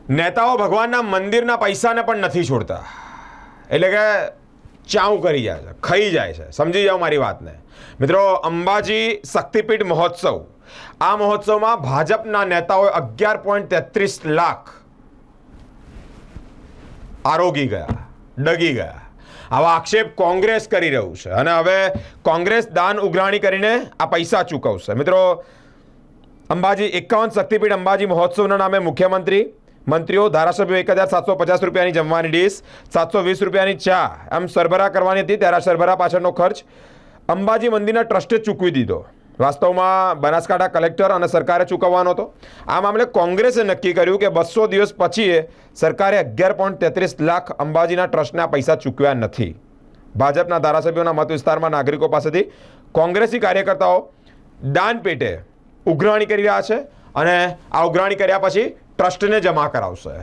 નેતાઓ ભગવાનના મંદિરના પૈસાને પણ નથી છોડતા, એટલે કે ચાઉ કરી જાય છે, ખાઈ જાય છે. સમજી જાઓ મારી વાતને. મિત્રો, અંબાજી શક્તિપીઠ મહોત્સવ, આ મહોત્સવમાં ભાજપના નેતાઓએ 11.33 લાખ આરોગી ગયા, ડગી ગયા. આવા આક્ષેપ કોંગ્રેસ કરી રહ્યું છે અને હવે કોંગ્રેસ દાન ઉઘરાણી કરીને આ પૈસા ચૂકવશે. મિત્રો, અંબાજી 51 શક્તિપીઠ અંબાજી મહોત્સવના નામે મુખ્યમંત્રી, મંત્રીઓ, ધારાસભ્યો 1750 રૂપિયાની જમવાની ડીશ, 720 રૂપિયાની ચા એમ સરભરા કરવાની હતી. ત્યારે સરભરા પાછળનો ખર્ચ અંબાજી મંદિરના ટ્રસ્ટે ચૂકવી દીધો. વાસ્તવમાં બનાસકાંઠા કલેક્ટર અને સરકારે ચૂકવવાનો હતો. આ મામલે કોંગ્રેસે નક્કી કર્યું કે 200 દિવસ પછી સરકારે 11.33 લાખ અંબાજીના ટ્રસ્ટને આ પૈસા ચૂકવ્યા નથી. ભાજપના ધારાસભ્યોના મત વિસ્તારમાં નાગરિકો પાસેથી કોંગ્રેસી કાર્યકર્તાઓ દાન પેટે ઉઘરાણી કરી રહ્યા છે અને આ ઉઘરાણી કર્યા પછી ટ્રસ્ટને જમા કરાવશે.